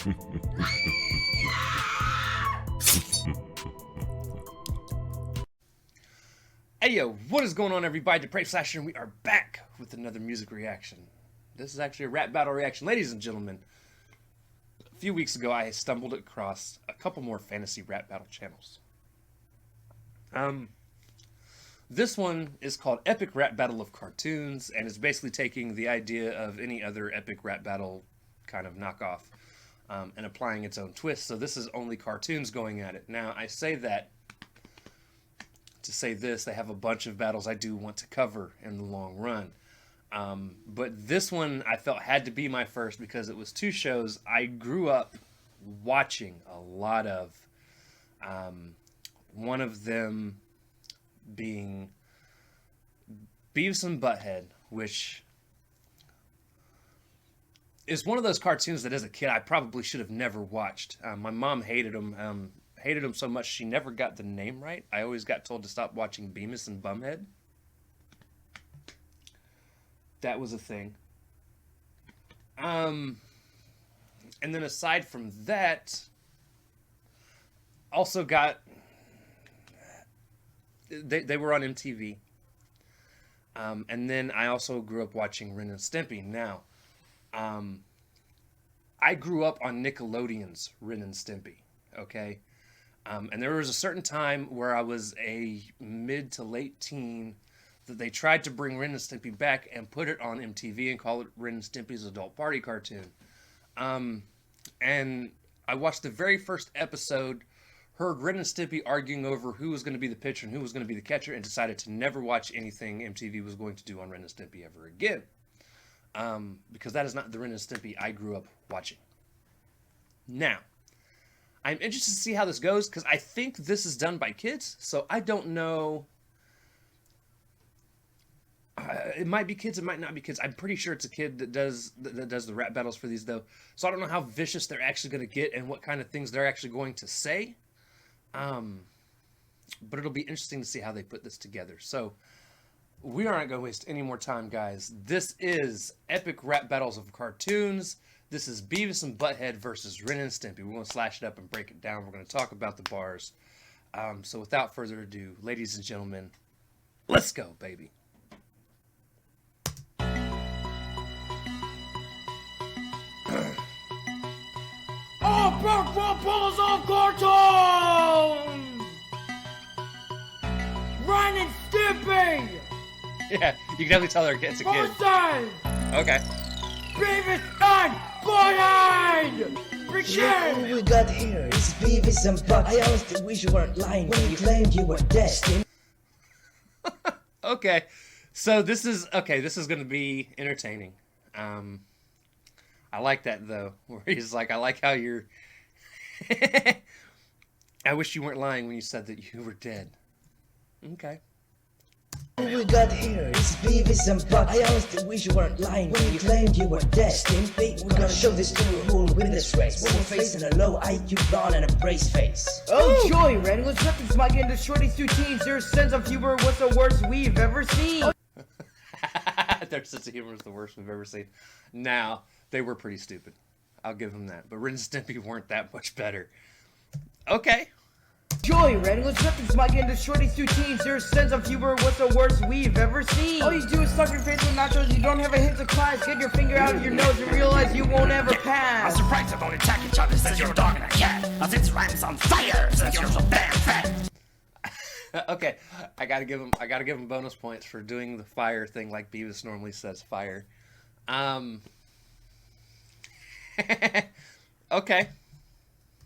Hey yo, what is going on everybody? Depraved Slasher, and we are back with another music reaction. This is actually a rap battle reaction. Ladies and gentlemen, a few weeks ago I stumbled across a couple more fantasy rap battle channels. This one is called Epic Rap Battle of Cartoons, and it's basically taking the idea of any other epic rap battle kind of knockoff and applying its own twist. So this is only cartoons going at it. Now, I say that to say this, they have a bunch of battles I do want to cover in the long run. But this one I felt had to be my first because it was two shows I grew up watching a lot of. One of them being Beavis and Butthead, which is one of those cartoons that as a kid I probably should have never watched. My mom hated them. Hated him so much she never got the name right. I always got told to stop watching Beavis and Bumhead. That was a thing. And then aside from that, also got they were on MTV. And then I also grew up watching Ren and Stimpy. Now, I grew up on Nickelodeon's Ren and Stimpy. Okay. And there was a certain time where I was a mid to late teen that they tried to bring Ren and Stimpy back and put it on MTV and call it Ren and Stimpy's Adult Party Cartoon. And I watched the very first episode, heard Ren and Stimpy arguing over who was going to be the pitcher and who was going to be the catcher, and decided to never watch anything MTV was going to do on Ren and Stimpy ever again. Because that is not the Ren and Stimpy I grew up watching. Now, I'm interested to see how this goes because I think this is done by kids, so I don't know. It might be kids, it might not be kids. I'm pretty sure it's a kid that does the rap battles for these, though. So I don't know how vicious they're actually going to get and what kind of things they're actually going to say. But it'll be interesting to see how they put this together. So we aren't going to waste any more time, guys. This is Epic Rap Battles of Cartoons. This is Beavis and Butthead versus Ren and Stimpy. We're going to slash it up and break it down. We're going to talk about the bars. So without further ado, ladies and gentlemen, let's go, baby. Epic Rap Battles of Cartoons! Ren and Stimpy! Yeah, you can definitely tell it's a kid. Versus Okay. Beavis and Butthead! Yeah, Begin! all we got here is Beavis and Butt. I honestly wish you weren't lying when you claimed you were dead. Okay, so this is going to be entertaining. I like that though, where he's like, I like how you're. I wish you weren't lying when you said that you were dead. Okay. All we got here is Beavis and Butt. I honestly wish you weren't lying when you claimed you were dead. Stimpy, we're gonna show this to you who will win this race. We're facing a low IQ blonde and a brace face. Oh joy, Ren, let's rip this mic into shorties through teens. Their sense of humor was the worst we've ever seen. Their sense of humor is the worst we've ever seen. Now, they were pretty stupid. I'll give them that. But Ren and Stimpy weren't that much better. Okay. Joy, Ren, let's rip this mic into shorties through teens. Their sense of humor was the worst we've ever seen. All you do is stuff your face with nachos, you don't have a hint of class. Get your finger out of your nose and realize you won't ever pass. I'm surprised I don't attack each other since you're a dog and a cat. As its rhymes on fire since you're so damn fat. Okay, I gotta give him bonus points for doing the fire thing like Beavis normally says fire. Okay.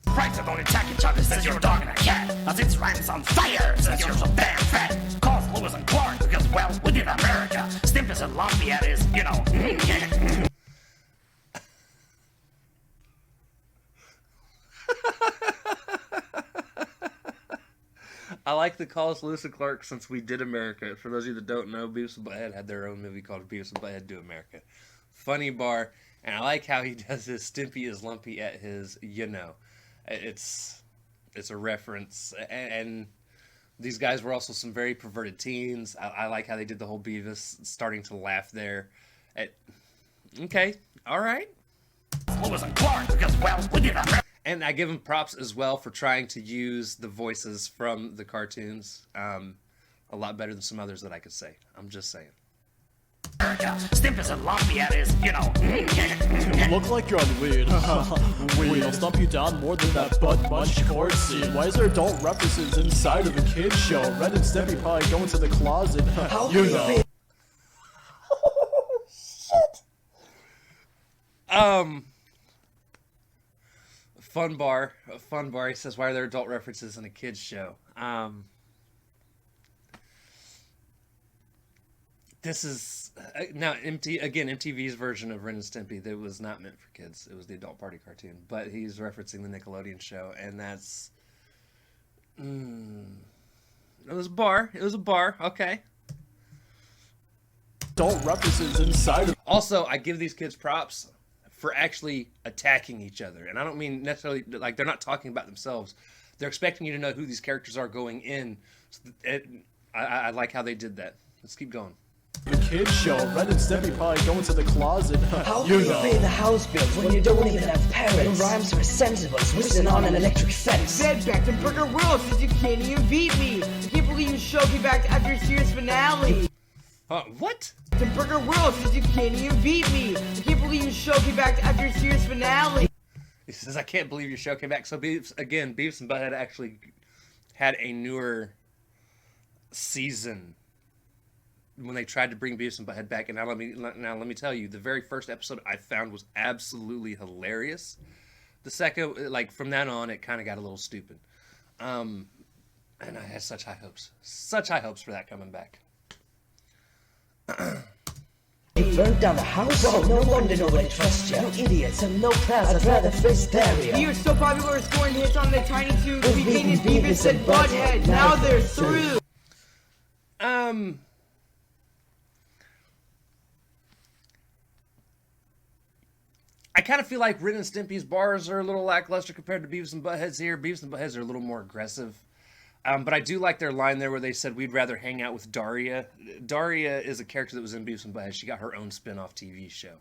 Surprised I don't attack each other since you're a dog and a cat. As its rhymes on fire since you're so damn fat. Calls Lewis and Clark because, well, we did America. Stimpus and Lafayette is, you know. I like the calls Lewis and Clark since we did America. For those of you that don't know, Beavis and Butthead had their own movie called Beavis and Butthead Do America. Funny bar, and I like how he does his Stimpy is lumpy at his, you know. It's a reference, and these guys were also some very perverted teens. I like how they did the whole Beavis starting to laugh there. Okay, all right. Lewis and Clark because, well, we did America. And I give him props as well for trying to use the voices from the cartoons a lot better than some others that I could say. I'm just saying. Stimpus and Lafayette is, you know. You look like you're on weed. Weed will stomp you down more than that butt munch chord scene. Why is there adult references inside of a kid's show? Ren and Stimpy probably go into the closet. You know. Fun bar. He says, why are there adult references in a kid's show? This is now MTV's version of Ren and Stimpy that was not meant for kids. It was the adult party cartoon, but he's referencing the Nickelodeon show, and that's it was a bar. Okay. Adult references inside of. Also, I give these kids props for actually attacking each other, and I don't mean necessarily like they're not talking about themselves. They're expecting you to know who these characters are going in. I like how they did that. Let's keep going. The kids show, Ren and Stimpy probably go into the closet. How You can you know. pay the house bills when you don't even have parents? Your rhymes are sensible, twisting on an electric fence. Said back to Burger World since you can't even beat me. I can't believe you showed me back after your series finale. What? To Burger World since you can't even beat me. I can't believe you showed me back after your series finale. He says, I can't believe your show came back. So Beavis and Butthead actually had a newer season when they tried to bring Beavis and Butthead back. And now let me tell you, the very first episode I found was absolutely hilarious. The second, like from then on, it kind of got a little stupid. And I had such high hopes for that coming back. They burned down the house? Well, no wonder nobody trusts you. You idiots have no class, I'd rather face barrier. We were so popular scoring hits on the Tiny Toons. We painted Beavis and Butthead. Now they're through. I kind of feel like Ren and Stimpy's bars are a little lackluster compared to Beavis and Butthead's here. Beavis and Butthead's are a little more aggressive. But I do like their line there where they said, we'd rather hang out with Daria. Daria is a character that was in Beavis and Butthead. She got her own spin-off TV show.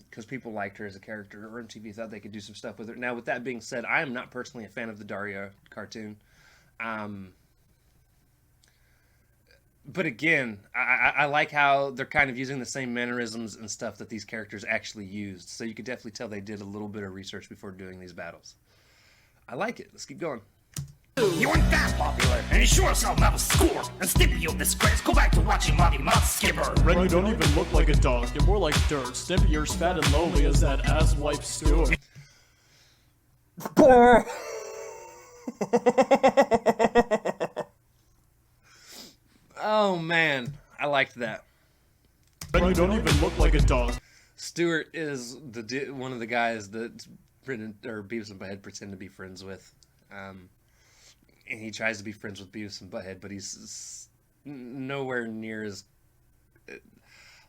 Because people liked her as a character, or MTV thought they could do some stuff with her. Now, with that being said, I am not personally a fan of the Daria cartoon. But again, I like how they're kind of using the same mannerisms and stuff that these characters actually used. So you could definitely tell they did a little bit of research before doing these battles. I like it. Let's keep going. You weren't that popular, and you sure as hell never score. And Stimpy, you disgrace, go back to watching Monty Mud Skipper. Ren, you don't even look like a dog. You're more like dirt. Stimpy, you're as fat and lonely as that asswipe Stewart. Oh man, I liked that. Ren, you don't even look like a dog. Stuart is one of the guys that Beavis and Butthead pretend to be friends with. And he tries to be friends with Beavis and Butthead, but he's nowhere near as...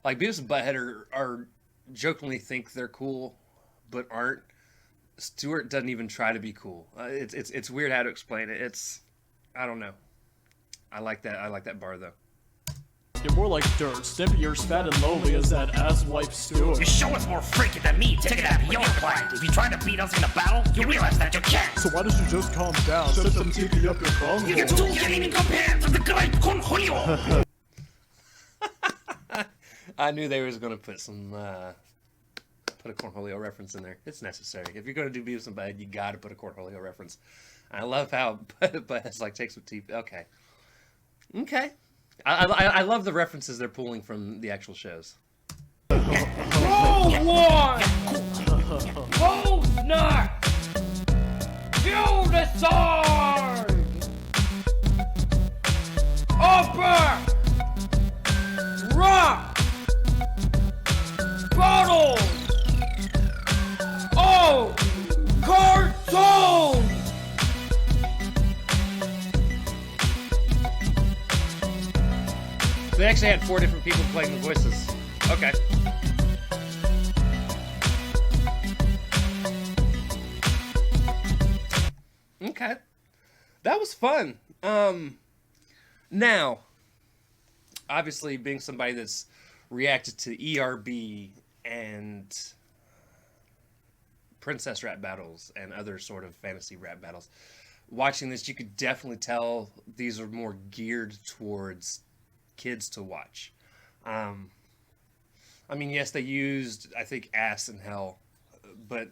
Like, Beavis and Butthead are jokingly think they're cool, but aren't. Stuart doesn't even try to be cool. It's weird how to explain it. I don't know. I like that bar, though. You're more like dirt. Stimpy, you're as fat and lonely as that asswipe Stewart. You show us more freaky than me, take it out of your client. If you try to beat us in a battle, you realize that you can't. So why don't you just calm down? Set some TV up your bum. You two can't even compare to the great Conjunio. I knew they was going to put a Cornholio reference in there. It's necessary. If you're going to do Beavis and Butthead, you got to put a Cornholio reference. I love how Butthead's like takes some TV. Okay. I love the references they're pulling from the actual shows. Roll one! Roll snap! Kill the sword! Upper! Rock! Bottle! Oh! Cartoon! They actually had 4 different people playing the voices. Okay. Okay. That was fun. Now, obviously being somebody that's reacted to ERB and princess rap battles and other sort of fantasy rap battles. Watching this, you could definitely tell these are more geared towards kids to watch. I mean, yes, they used, I think, ass and hell, but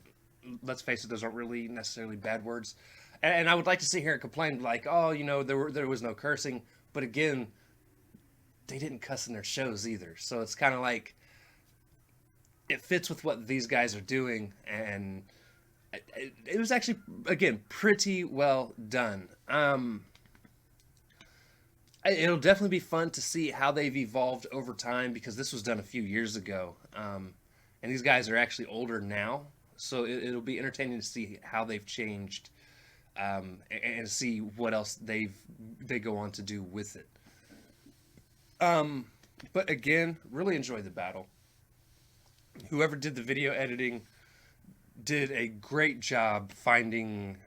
let's face it, those aren't really necessarily bad words. And I would like to sit here and complain, like, oh, you know, there was no cursing. But again, they didn't cuss in their shows either. So it's kind of like, it fits with what these guys are doing. And it was actually, again, pretty well done. It'll definitely be fun to see how they've evolved over time, because this was done a few years ago. And these guys are actually older now. So it'll be entertaining to see how they've changed, and see what else they go on to do with it. But again, really enjoyed the battle. Whoever did the video editing did a great job finding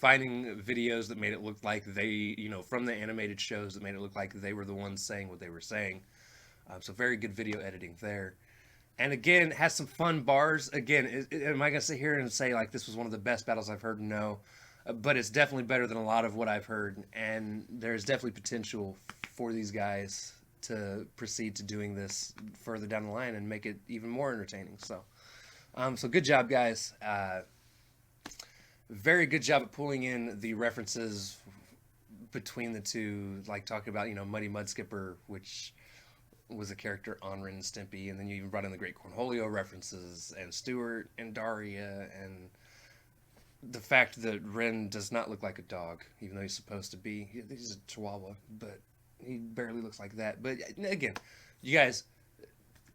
videos that made it look like they, you know, from the animated shows, that made it look like they were the ones saying what they were saying. So very good video editing there. And again, has some fun bars. Again, am I going to sit here and say, like, this was one of the best battles I've heard? No. But it's definitely better than a lot of what I've heard. And there's definitely potential for these guys to proceed to doing this further down the line and make it even more entertaining. So good job, guys. Very good job at pulling in the references between the two, like talking about, you know, Muddy Mudskipper, which was a character on Ren and Stimpy, and then you even brought in the Great Cornholio references, and Stuart and Daria, and the fact that Ren does not look like a dog, even though he's supposed to be. He's a Chihuahua, but he barely looks like that. But again, you guys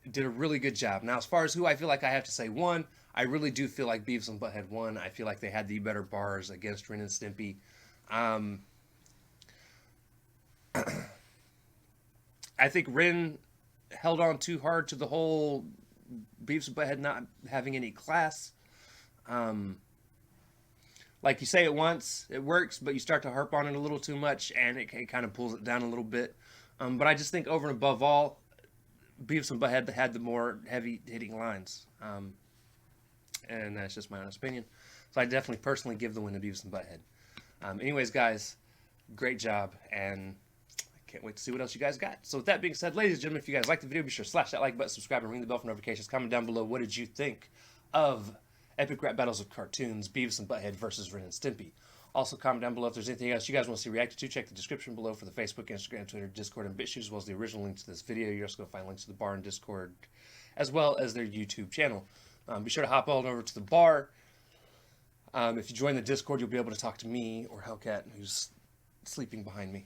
did a really good job. Now, as far as who I feel like I have to say won, I really do feel like Beavis and Butthead won. I feel like they had the better bars against Ren and Stimpy. I think Ren held on too hard to the whole Beavis and Butthead not having any class. Like, you say it once, it works, but you start to harp on it a little too much, and it kind of pulls it down a little bit. But I just think over and above all, Beavis and Butthead had the more heavy-hitting lines. And that's just my honest opinion. So I definitely personally give the win to Beavis and Butthead. Anyways, guys, great job, and can't wait to see what else you guys got. So with that being said, ladies and gentlemen, if you guys like the video, be sure to slash that like button, subscribe, and ring the bell for notifications. Comment down below, what did you think of Epic Rap Battles of Cartoons, Beavis and Butthead versus Ren and Stimpy? Also, comment down below if there's anything else you guys want to see reacted to. Check the description below for the Facebook, Instagram, Twitter, Discord, and BitChute, as well as the original link to this video. You're also going to find links to the bar and Discord, as well as their YouTube channel. Be sure to hop on over to the bar. If you join the Discord, you'll be able to talk to me or Hellcat, who's sleeping behind me.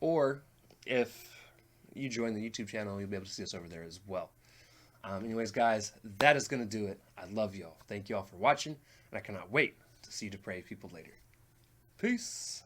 Or if you join the YouTube channel, you'll be able to see us over there as well. Anyways, guys, that is going to do it. I love y'all. Thank y'all for watching, and I cannot wait to see you depraved people later. Peace.